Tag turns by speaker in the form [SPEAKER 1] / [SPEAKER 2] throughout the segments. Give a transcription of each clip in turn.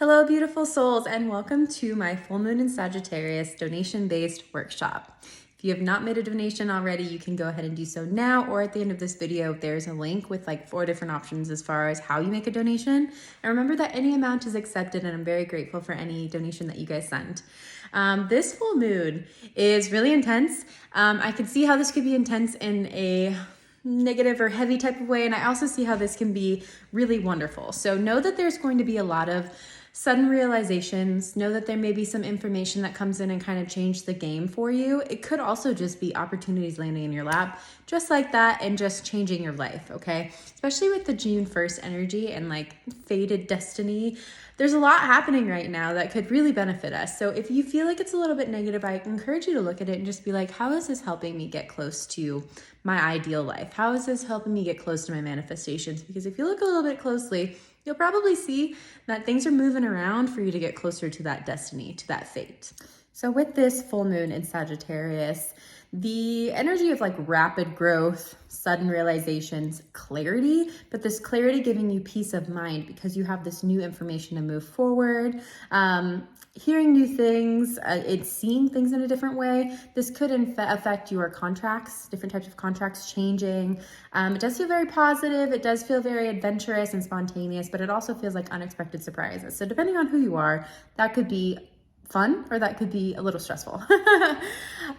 [SPEAKER 1] Hello, beautiful souls, and welcome to my full moon in Sagittarius donation-based workshop. If you have not made a donation already, you can go ahead and do so now, or at the end of this video, there's a link with like 4 different options as far as how you make a donation. And remember that any amount is accepted, and I'm very grateful for any donation that you guys send. This full moon is really intense. I can see how this could be intense in a negative or heavy type of way, and I also see how this can be really wonderful. So know that there's going to be a lot of sudden realizations. Know that there may be some information that comes in and kind of change the game for you. It could also just be opportunities landing in your lap just like that and just changing your life, okay? Especially with the June 1st energy and like fated destiny. There's a lot happening right now that could really benefit us. So if you feel like it's a little bit negative, I encourage you to look at it and just be like, how is this helping me get close to my ideal life? How is this helping me get close to my manifestations? Because if you look a little bit closely, you'll probably see that things are moving around for you to get closer to that destiny, to that fate. So with this full moon in Sagittarius, the energy of like rapid growth, sudden realizations, clarity, but this clarity giving you peace of mind because you have this new information to move forward, hearing new things, it's seeing things in a different way. This could affect your contracts, different types of contracts changing. It does feel very positive. It does feel very adventurous and spontaneous, but it also feels like unexpected surprises. So depending on who you are, that could be fun or that could be a little stressful.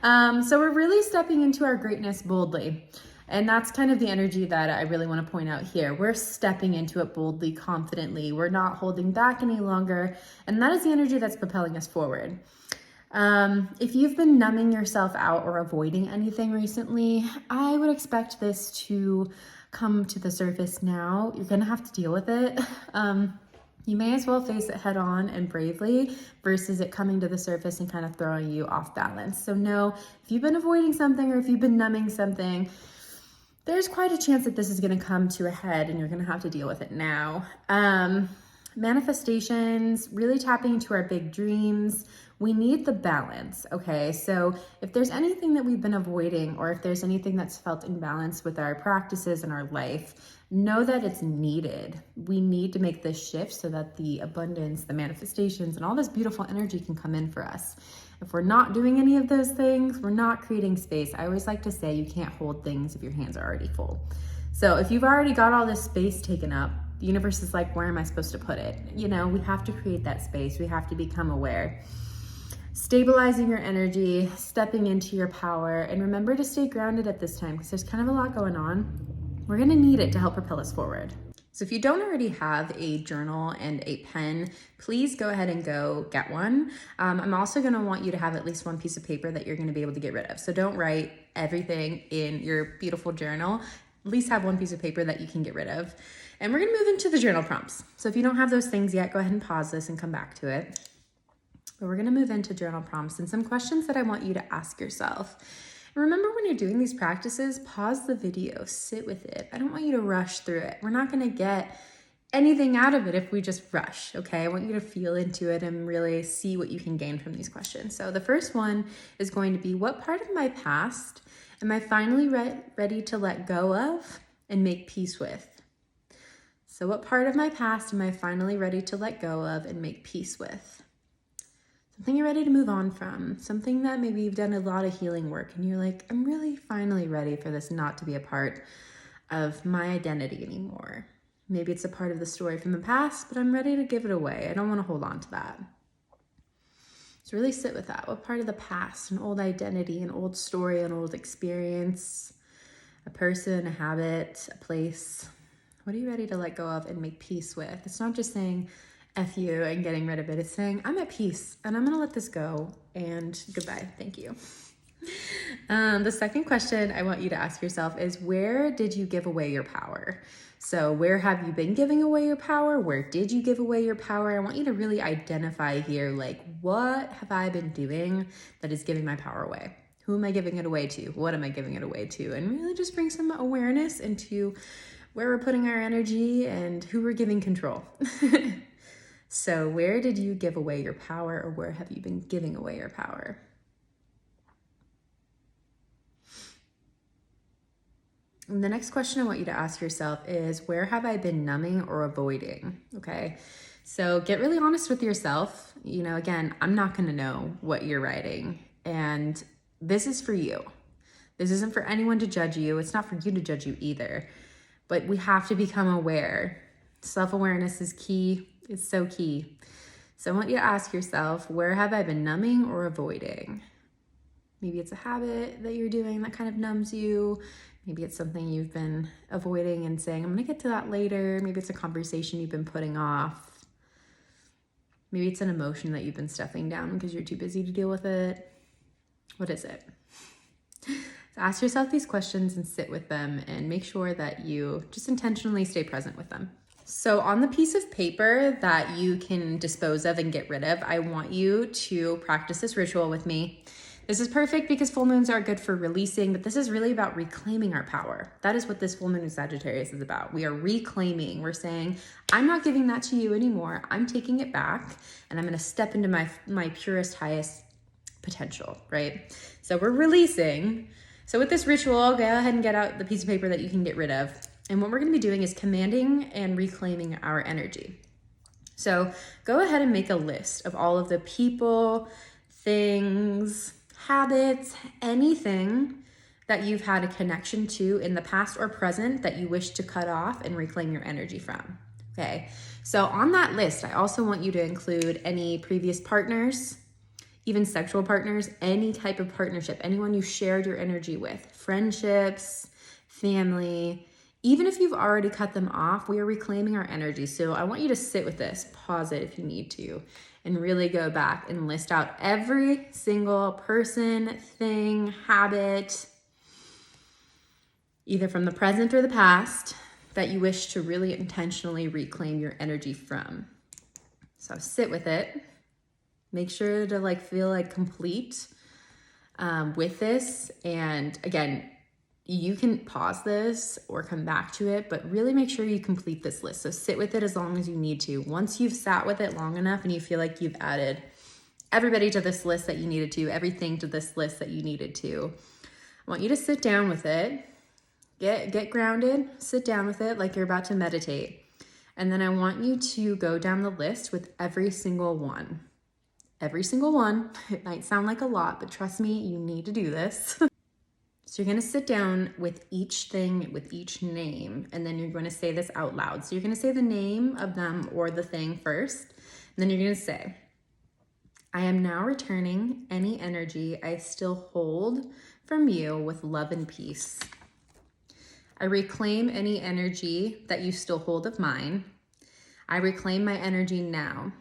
[SPEAKER 1] So we're really stepping into our greatness boldly. And that's kind of the energy that I really want to point out here. We're stepping into it boldly, confidently. We're not holding back any longer. And that is the energy that's propelling us forward. If you've been numbing yourself out or avoiding anything recently, I would expect this to come to the surface now. You're going to have to deal with it. You may as well face it head on and bravely versus it coming to the surface and kind of throwing you off balance. So no, if you've been avoiding something or if you've been numbing something, there's quite a chance that this is going to come to a head and you're going to have to deal with it now. Manifestations, really tapping into our big dreams. We need the balance, okay? So if there's anything that we've been avoiding or if there's anything that's felt imbalanced with our practices and our life, know that it's needed. We need to make this shift so that the abundance, the manifestations, and all this beautiful energy can come in for us. If we're not doing any of those things, we're not creating space. I always like to say you can't hold things if your hands are already full. So if you've already got all this space taken up, the universe is like, where am I supposed to put it? You know, we have to create that space. We have to become aware. Stabilizing your energy, stepping into your power, and remember to stay grounded at this time because there's kind of a lot going on. We're gonna need it to help propel us forward. So if you don't already have a journal and a pen, please go ahead and go get one. I'm also gonna want you to have at least one piece of paper that you're gonna be able to get rid of. So don't write everything in your beautiful journal. At least have one piece of paper that you can get rid of. And we're gonna move into the journal prompts. So if you don't have those things yet, go ahead and pause this and come back to it. But we're gonna move into journal prompts and some questions that I want you to ask yourself. And remember, when you're doing these practices, pause the video, sit with it. I don't want you to rush through it. We're not gonna get anything out of it if we just rush, okay? I want you to feel into it and really see what you can gain from these questions. So the first one is going to be, what part of my past am I finally ready to let go of and make peace with? So what part of my past am I finally ready to let go of and make peace with? Something you're ready to move on from, something that maybe you've done a lot of healing work and you're like, I'm really finally ready for this not to be a part of my identity anymore. Maybe it's a part of the story from the past, but I'm ready to give it away. I don't want to hold on to that. So really sit with that. What part of the past, an old identity, an old story, an old experience, a person, a habit, a place, what are you ready to let go of and make peace with? It's not just saying F you and getting rid of it. It's saying, I'm at peace and I'm going to let this go and goodbye. Thank you. The second question I want you to ask yourself is, where did you give away your power? So where have you been giving away your power? Where did you give away your power? I want you to really identify here, like, what have I been doing that is giving my power away? Who am I giving it away to? What am I giving it away to? And really just bring some awareness into where we're putting our energy and who we're giving control. So where did you give away your power, or where have you been giving away your power? And the next question I want you to ask yourself is, where have I been numbing or avoiding? Okay. So get really honest with yourself. You know, again, I'm not going to know what you're writing, and this is for you. This isn't for anyone to judge you. It's not for you to judge you either, but we have to become aware. Self-awareness is key. It's so key. So I want you to ask yourself, where have I been numbing or avoiding? Maybe it's a habit that you're doing that kind of numbs you. Maybe it's something you've been avoiding and saying, I'm gonna get to that later. Maybe it's a conversation you've been putting off. Maybe it's an emotion that you've been stuffing down because you're too busy to deal with it. What is it? So ask yourself these questions and sit with them and make sure that you just intentionally stay present with them. So on the piece of paper that you can dispose of and get rid of, I want you to practice this ritual with me. This is perfect because full moons are good for releasing, but this is really about reclaiming our power. That is what this full moon in Sagittarius is about. We are reclaiming. We're saying, I'm not giving that to you anymore. I'm taking it back, and I'm going to step into my purest, highest potential, right? So we're releasing. So with this ritual, go ahead and get out the piece of paper that you can get rid of. And what we're going to be doing is commanding and reclaiming our energy. So go ahead and make a list of all of the people, things, habits, anything that you've had a connection to in the past or present that you wish to cut off and reclaim your energy from. Okay, so on that list, I also want you to include any previous partners, even sexual partners, any type of partnership, anyone you shared your energy with, friendships, family. Even if you've already cut them off, we are reclaiming our energy. So I want you to sit with this, pause it if you need to, and really go back and list out every single person, thing, habit, either from the present or the past, that you wish to really intentionally reclaim your energy from. So sit with it. Make sure to feel complete with this. And again, you can pause this or come back to it, but really make sure you complete this list. So sit with it as long as you need to. Once you've sat with it long enough and you feel like you've added everybody to this list that you needed to, everything to this list that you needed to, I want you to sit down with it, get grounded, sit down with it like you're about to meditate. And then I want you to go down the list with every single one. Every single one. It might sound like a lot, but trust me, you need to do this. So you're going to sit down with each thing, with each name, and then you're going to say this out loud. So you're going to say the name of them or the thing first, and then you're going to say, I am now returning any energy I still hold from you with love and peace. I reclaim any energy that you still hold of mine. I reclaim my energy now.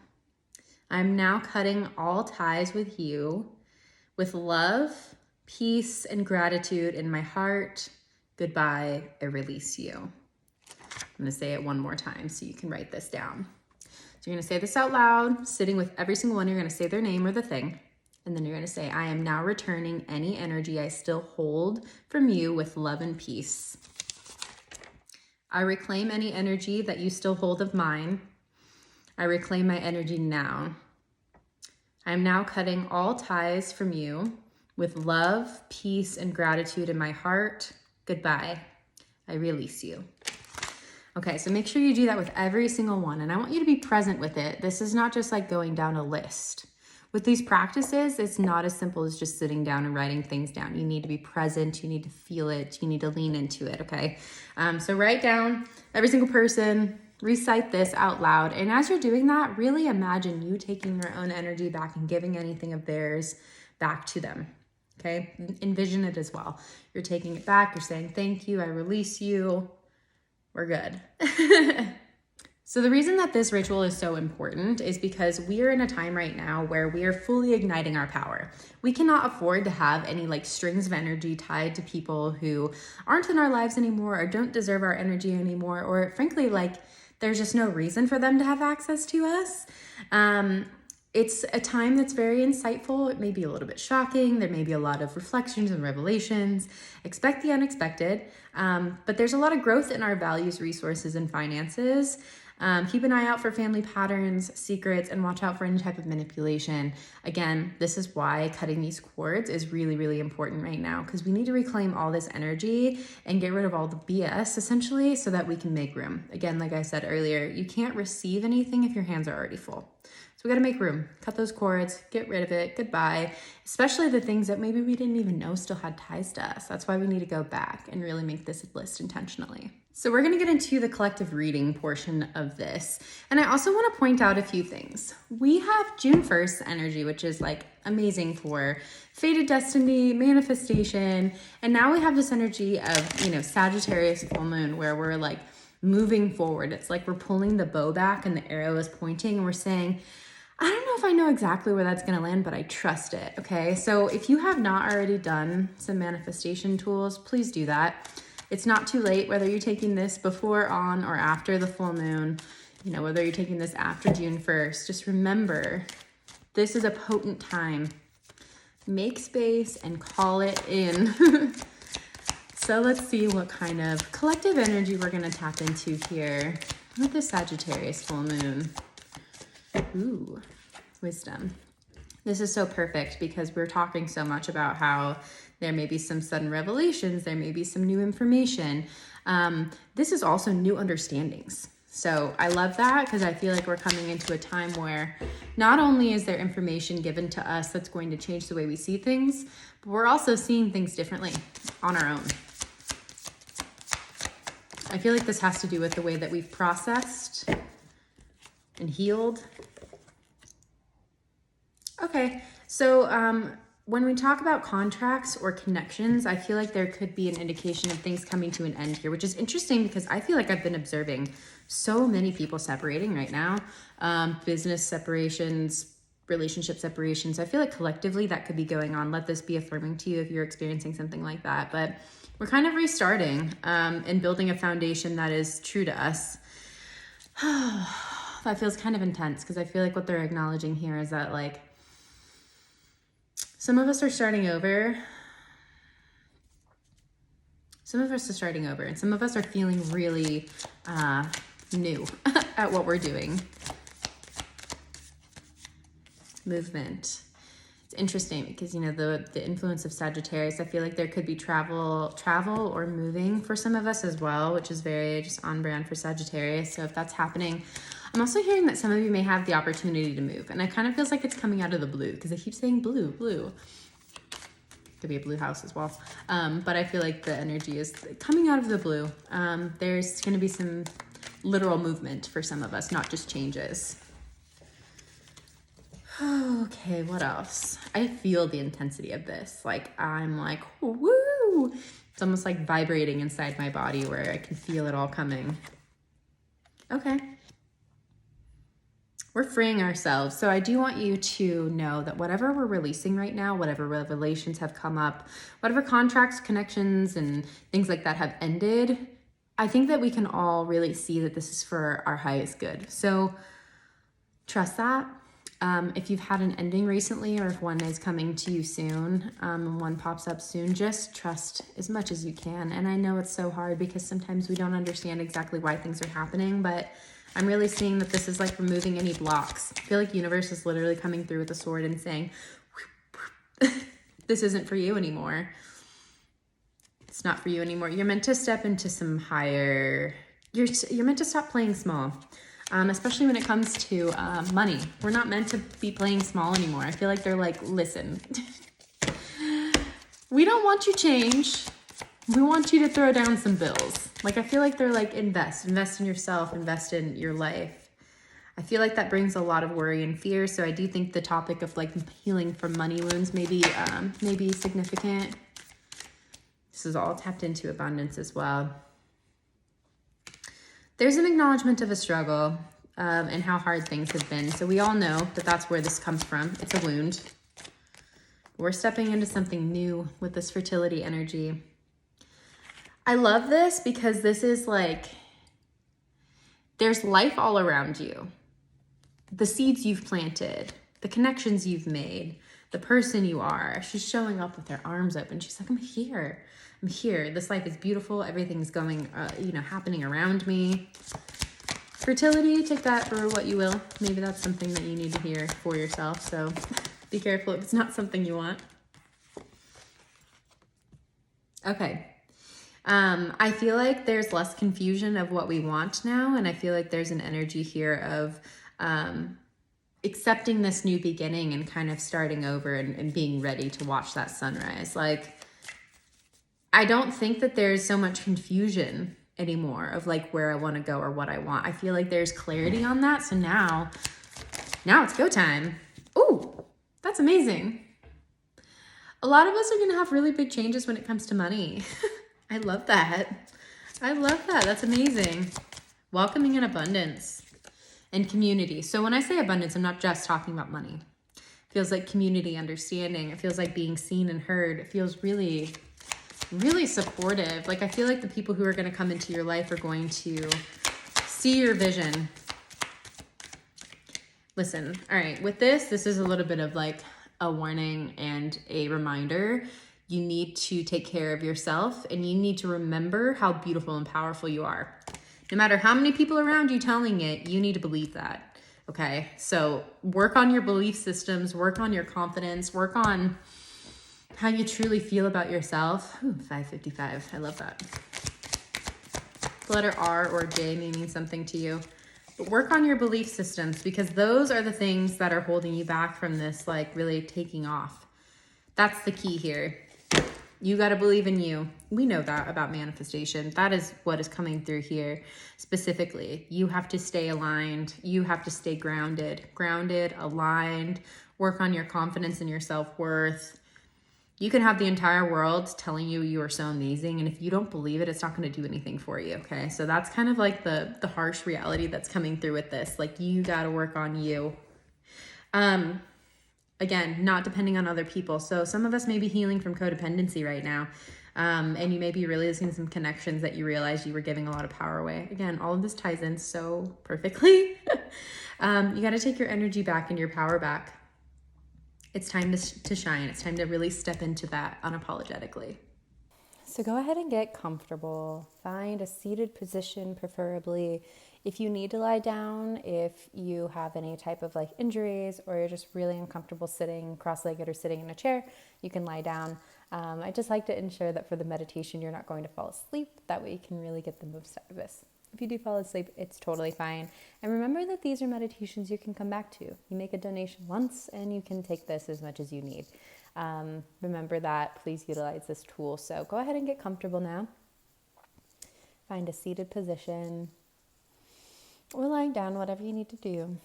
[SPEAKER 1] I'm now cutting all ties with you with love, peace, and gratitude in my heart. Goodbye, I release you. I'm gonna say it one more time so you can write this down. So you're gonna say this out loud, sitting with every single one. You're gonna say their name or the thing. And then you're gonna say, I am now returning any energy I still hold from you with love and peace. I reclaim any energy that you still hold of mine. I reclaim my energy now. I am now cutting all ties from you with love, peace, and gratitude in my heart. Goodbye, I release you. Okay, so make sure you do that with every single one. And I want you to be present with it. This is not just like going down a list. With these practices, it's not as simple as just sitting down and writing things down. You need to be present. You need to feel it. You need to lean into it, okay? So write down every single person, recite this out loud. And as you're doing that, really imagine you taking your own energy back and giving anything of theirs back to them. Okay, envision it as well. You're taking it back. You're saying, thank you. I release you. We're good. So the reason that this ritual is so important is because we are in a time right now where we are fully igniting our power. We cannot afford to have any strings of energy tied to people who aren't in our lives anymore or don't deserve our energy anymore, or frankly, there's just no reason for them to have access to us. It's a time that's very insightful. It may be a little bit shocking. There may be a lot of reflections and revelations. Expect the unexpected. But there's a lot of growth in our values, resources, and finances. Keep an eye out for family patterns, secrets, and watch out for any type of manipulation. Again, this is why cutting these cords is really, really important right now, because we need to reclaim all this energy and get rid of all the BS, essentially, so that we can make room. Again, like I said earlier, you can't receive anything if your hands are already full. So we got to make room, cut those cords, get rid of it, goodbye, especially the things that maybe we didn't even know still had ties to us. That's why we need to go back and really make this list intentionally. So we're going to get into the collective reading portion of this. And I also want to point out a few things. We have June 1st energy, which is like amazing for fated destiny, manifestation. And now we have this energy of, you know, Sagittarius full moon, where we're like moving forward. It's like we're pulling the bow back and the arrow is pointing and we're saying, I don't know if I know exactly where that's going to land, but I trust it. Okay. So if you have not already done some manifestation tools, please do that. It's not too late, whether you're taking this before, on, or after the full moon, you know, whether you're taking this after June 1st, just remember, this is a potent time. Make space and call it in. So let's see what kind of collective energy we're going to tap into here with the Sagittarius full moon. Ooh, wisdom. This is so perfect because we're talking so much about how there may be some sudden revelations, there may be some new information. This is also new understandings. So I love that because I feel like we're coming into a time where not only is there information given to us that's going to change the way we see things, but we're also seeing things differently on our own. I feel like this has to do with the way that we've processed and healed. Okay, so when we talk about contracts or connections, I feel like there could be an indication of things coming to an end here, which is interesting because I feel like I've been observing so many people separating right now. Business separations, relationship separations. I feel like collectively that could be going on. Let this be affirming to you if you're experiencing something like that. But we're kind of restarting and building a foundation that is true to us. That feels kind of intense because I feel like what they're acknowledging here is that like some of us are starting over. Some of us are starting over and some of us are feeling really new at what we're doing. Movement. It's interesting because, you know, the influence of Sagittarius, I feel like there could be travel or moving for some of us as well, which is very just on brand for Sagittarius. So if that's happening, I'm also hearing that some of you may have the opportunity to move. And it kind of feels like it's coming out of the blue because I keep saying blue. Could be a blue house as well. But I feel like the energy is coming out of the blue. There's going to be some literal movement for some of us, not just changes. Okay, what else? I feel the intensity of this. Like, I'm like, woo! It's almost like vibrating inside my body where I can feel it all coming. Okay. We're freeing ourselves. So I do want you to know that whatever we're releasing right now, whatever revelations have come up, whatever contracts, connections, and things like that have ended, I think that we can all really see that this is for our highest good. So trust that. If you've had an ending recently or if one is coming to you soon, and one pops up soon, just trust as much as you can. And I know it's so hard because sometimes we don't understand exactly why things are happening, but I'm really seeing that this is like removing any blocks. I feel like the universe is literally coming through with a sword and saying, this isn't for you anymore. It's not for you anymore. You're meant to step into some higher, you're meant to stop playing small. Especially when it comes to money. We're not meant to be playing small anymore. I feel like they're like, listen, we don't want you change. We want you to throw down some bills. Like, I feel like they're like, invest in yourself, invest in your life. I feel like that brings a lot of worry and fear. So I do think the topic of like healing from money wounds may be significant. This is all tapped into abundance as well. There's an acknowledgement of a struggle and how hard things have been. So we all know that that's where this comes from. It's a wound. We're stepping into something new with this fertility energy. I love this because this is like, there's life all around you. The seeds you've planted, the connections you've made, the person you are. She's showing up with her arms open. She's like, I'm here. I'm here. This life is beautiful. Everything's going, happening around me. Fertility, take that for what you will. Maybe that's something that you need to hear for yourself. So be careful if it's not something you want. Okay. I feel like there's less confusion of what we want now. And I feel like there's an energy here of accepting this new beginning and kind of starting over and being ready to watch that sunrise. Like, I don't think that there's so much confusion anymore of like where I want to go or what I want. I feel like there's clarity on that. So now it's go time. Ooh, that's amazing. A lot of us are going to have really big changes when it comes to money. I love that. I love that. That's amazing. Welcoming in abundance and community. So when I say abundance, I'm not just talking about money. It feels like community, understanding. It feels like being seen and heard. It feels really, really supportive. Like, I feel like the people who are going to come into your life are going to see your vision. Listen, all right, with this is a little bit of like a warning and a reminder. You need to take care of yourself, and you need to remember how beautiful and powerful you are. No matter how many people around you telling it, you need to believe that, okay? So work on your belief systems, work on your confidence, work on how you truly feel about yourself. Ooh, 555, I love that. The letter R or J meaning something to you. But work on your belief systems, because those are the things that are holding you back from this, like, really taking off. That's the key here. You got to believe in you. We know that about manifestation. That is what is coming through here specifically. You have to stay aligned. You have to stay grounded, aligned, work on your confidence and your self-worth. You can have the entire world telling you you are so amazing, and if you don't believe it, it's not going to do anything for you, okay? So that's kind of like the harsh reality that's coming through with this. Like, you got to work on you. Again, not depending on other people. So some of us may be healing from codependency right now. And you may be releasing some connections that you realize you were giving a lot of power away. Again, all of this ties in so perfectly. You got to take your energy back and your power back. It's time to shine. It's time to really step into that unapologetically. So go ahead and get comfortable. Find a seated position, preferably. If you need to lie down, if you have any type of like injuries, or you're just really uncomfortable sitting cross-legged or sitting in a chair, you can lie down. I just like to ensure that for the meditation, you're not going to fall asleep. That way you can really get the most out of this. If you do fall asleep, it's totally fine. And remember that these are meditations you can come back to. You make a donation once and you can take this as much as you need. Remember that. Please utilize this tool. So go ahead and get comfortable now. Find a seated position or lying down, whatever you need to do.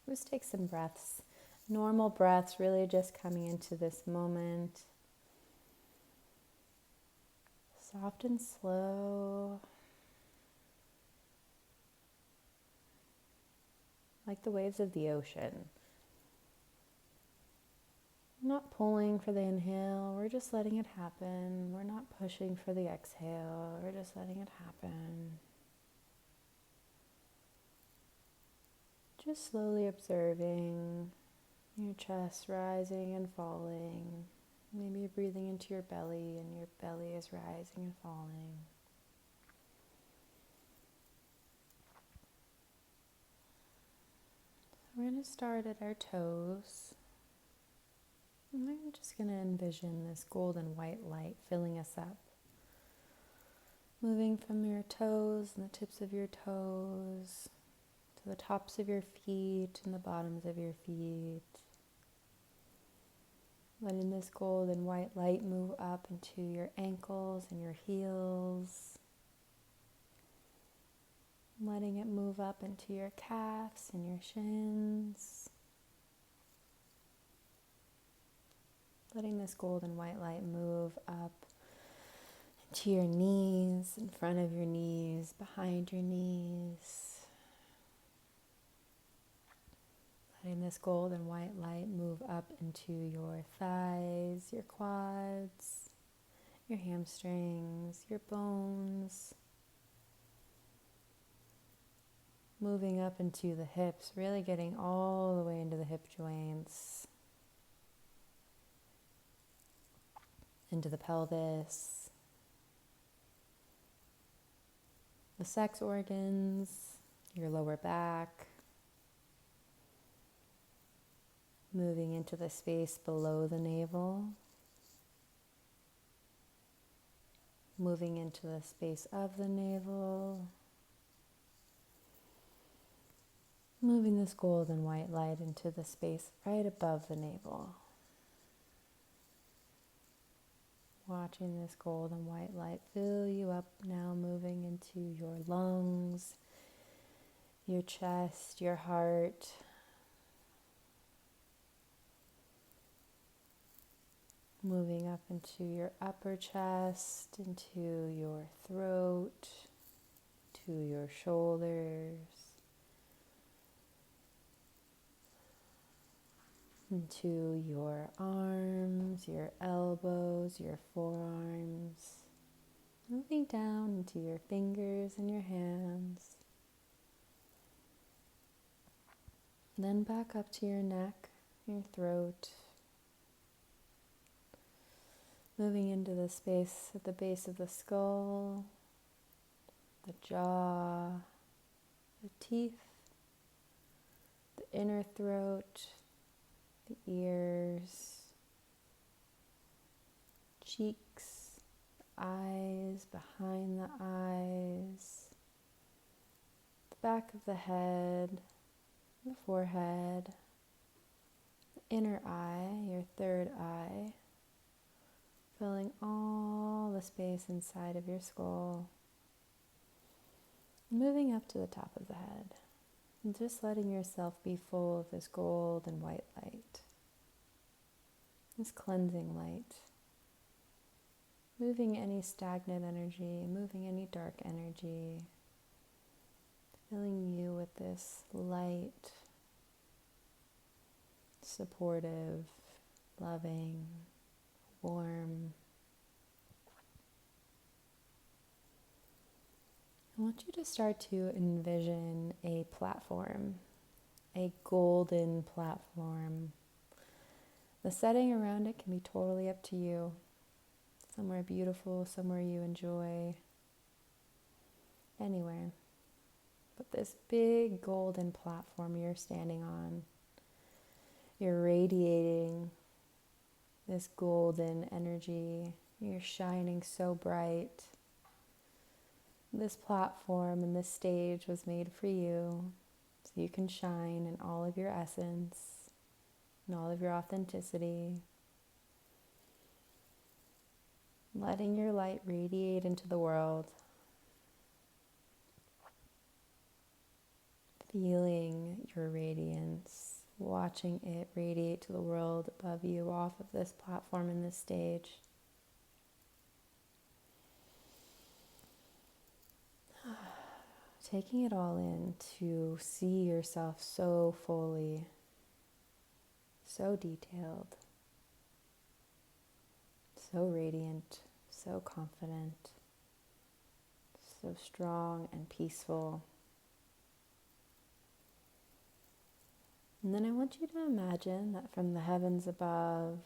[SPEAKER 1] Just take some breaths. Normal breaths, really just coming into this moment. Soft and slow. Like the waves of the ocean. Not pulling for the inhale, we're just letting it happen. We're not pushing for the exhale, we're just letting it happen. Just slowly observing your chest rising and falling. Maybe you're breathing into your belly and your belly is rising and falling. We're going to start at our toes. And I'm just going to envision this golden white light filling us up. Moving from your toes and the tips of your toes to the tops of your feet and the bottoms of your feet. Letting this golden white light move up into your ankles and your heels. Letting it move up into your calves and your shins. Letting this golden white light move up into your knees, in front of your knees, behind your knees. Letting this golden white light move up into your thighs, your quads, your hamstrings, your bones. Moving up into the hips, really getting all the way into the hip joints. Into the pelvis. the sex organs, your lower back, moving into the space below the navel, moving into the space of the navel, moving this golden white light into the space right above the navel. Watching this golden white light fill you up now, moving into your lungs, your chest, your heart, moving up into your upper chest, into your throat, to your shoulders, into your arms, your elbows, your forearms, moving down into your fingers and your hands, then back up to your neck, your throat, moving into the space at the base of the skull, the jaw, the teeth, the inner throat, the ears, cheeks, eyes, behind the eyes, the back of the head, the forehead, the inner eye, your third eye, filling all the space inside of your skull, moving up to the top of the head, and just letting yourself be full of this gold and white light, this cleansing light, moving any stagnant energy, moving any dark energy, filling you with this light, supportive, loving, warm. I want you to start to envision a platform, a golden platform. The setting around it can be totally up to you. Somewhere beautiful, somewhere you enjoy, anywhere. But this big golden platform you're standing on, you're radiating this golden energy. You're shining so bright. This platform and this stage was made for you, so you can shine in all of your essence and all of your authenticity, letting your light radiate into the world, feeling your radiance, watching it radiate to the world above you off of this platform and this stage. Taking it all in to see yourself so fully, so detailed, so radiant, so confident, so strong and peaceful. And then I want you to imagine that from the heavens above,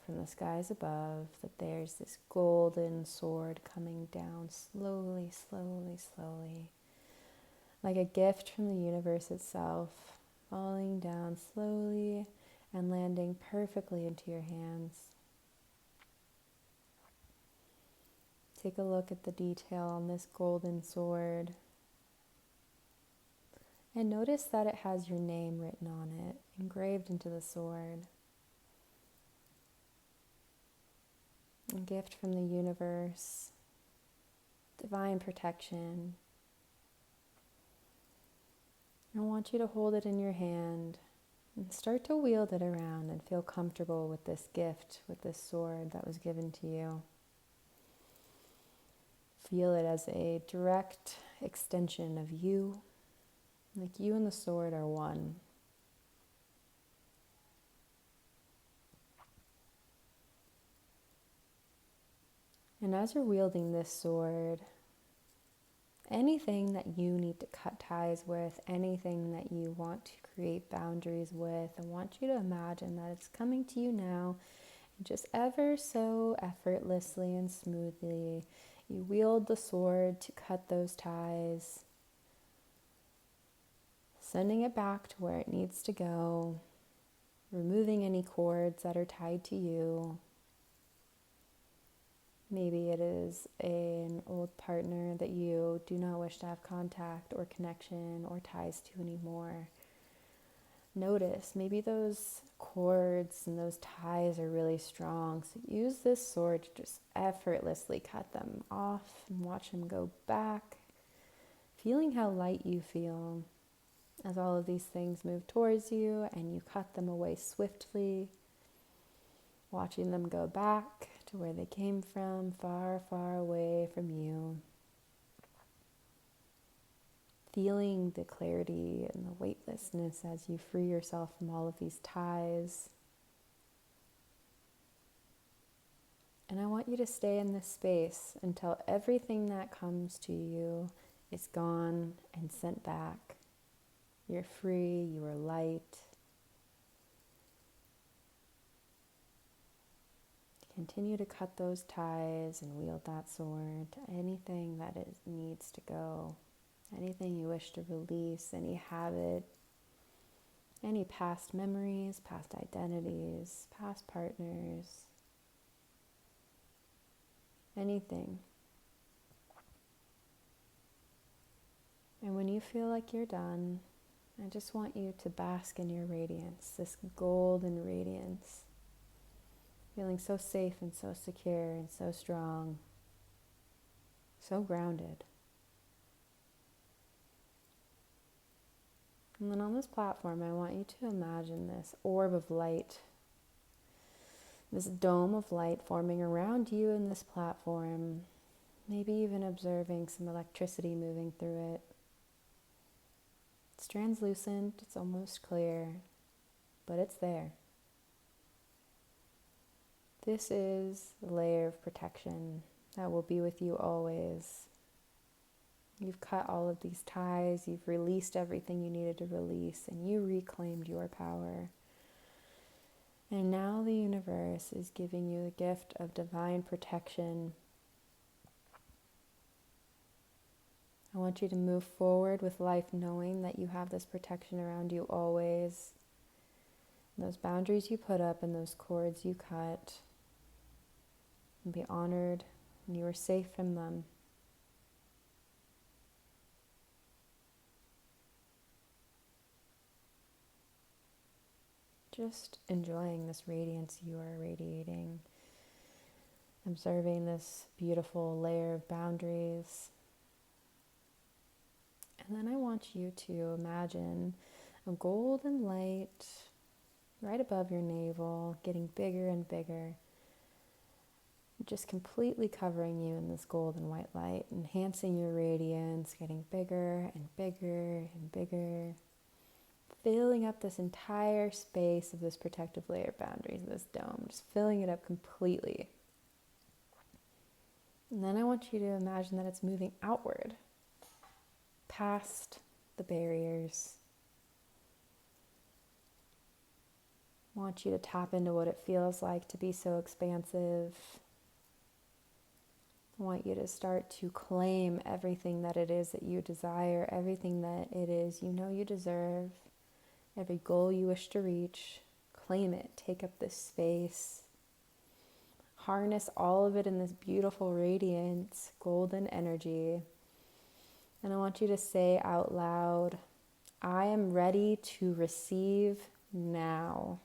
[SPEAKER 1] from the skies above, that there's this golden sword coming down slowly, slowly, slowly, like a gift from the universe itself, falling down slowly and landing perfectly into your hands. Take a look at the detail on this golden sword. And notice that it has your name written on it, engraved into the sword. A gift from the universe, divine protection. I want you to hold it in your hand and start to wield it around and feel comfortable with this gift, with this sword that was given to you. Feel it as a direct extension of you, like you and the sword are one. And as you're wielding this sword, anything that you need to cut ties with, anything that you want to create boundaries with, I want you to imagine that it's coming to you now, and just ever so effortlessly and smoothly, You wield the sword to cut those ties, sending it back to where it needs to go, removing any cords that are tied to you. Maybe it is an old partner that you do not wish to have contact or connection or ties to anymore. Notice, maybe those cords and those ties are really strong. So use this sword to just effortlessly cut them off and watch them go back, feeling how light you feel as all of these things move towards you and you cut them away swiftly, watching them go back to where they came from, far, far away from you. Feeling the clarity and the weightlessness as you free yourself from all of these ties. And I want you to stay in this space until everything that comes to you is gone and sent back. You're free, you are light. Continue to cut those ties and wield that sword to anything that it needs to go. Anything you wish to release, any habit, any past memories, past identities, past partners, anything. And when you feel like you're done, I just want you to bask in your radiance, this golden radiance, feeling so safe and so secure and so strong, so grounded. And then on this platform, I want you to imagine this orb of light, this dome of light forming around you in this platform, maybe even observing some electricity moving through it. It's translucent, it's almost clear, but it's there. This is the layer of protection that will be with you always. You've cut all of these ties, you've released everything you needed to release, and you reclaimed your power. And now the universe is giving you the gift of divine protection. I want you to move forward with life knowing that you have this protection around you always. Those boundaries you put up and those cords you cut, and be honored, and you are safe from them. Just enjoying this radiance you are radiating, observing this beautiful layer of boundaries. And then I want you to imagine a golden light right above your navel, getting bigger and bigger, just completely covering you in this golden white light, enhancing your radiance, getting bigger and bigger and bigger, filling up this entire space of this protective layer of boundaries, this dome, just filling it up completely. And then I want you to imagine that it's moving outward, past the barriers. I want you to tap into what it feels like to be so expansive. I want you to start to claim everything that it is that you desire, everything that it is you know you deserve, every goal you wish to reach. Claim it, take up this space. Harness all of it in this beautiful radiance, golden energy. And I want you to say out loud, I am ready to receive now.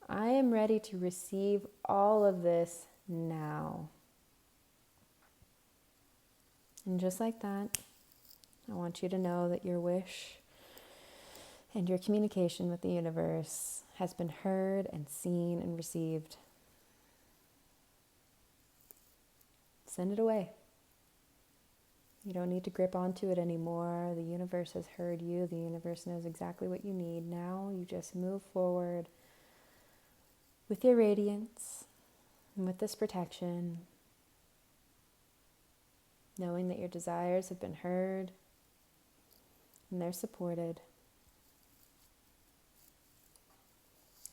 [SPEAKER 1] I am ready to receive all of this now. And just like that, I want you to know that your wish and your communication with the universe has been heard and seen and received. Send it away. You don't need to grip onto it anymore. The universe has heard you. The universe knows exactly what you need. Now you just move forward with your radiance and with this protection, knowing that your desires have been heard and they're supported.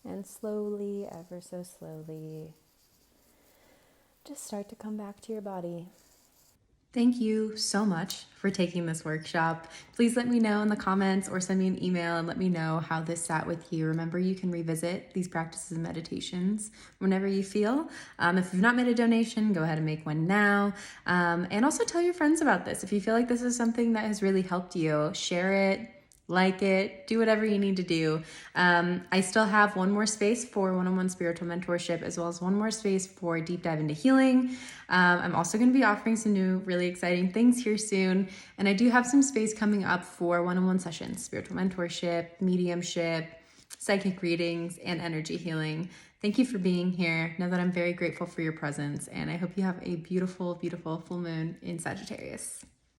[SPEAKER 1] And slowly, ever so slowly, to start to come back to your body. Thank you so much for taking this workshop. Please let me know in the comments or send me an email and let me know how this sat with you. Remember, you can revisit these practices and meditations whenever you feel. If you've not made a donation, go ahead and make one now. And also tell your friends about this. If you feel like this is something that has really helped you, share it, like it, do whatever you need to do. I still have one more space for one-on-one spiritual mentorship, as well as one more space for deep dive into healing. I'm also going to be offering some new really exciting things here soon. And I do have some space coming up for one-on-one sessions, spiritual mentorship, mediumship, psychic readings, and energy healing. Thank you for being here. Know that I'm very grateful for your presence, and I hope you have a beautiful, beautiful full moon in Sagittarius.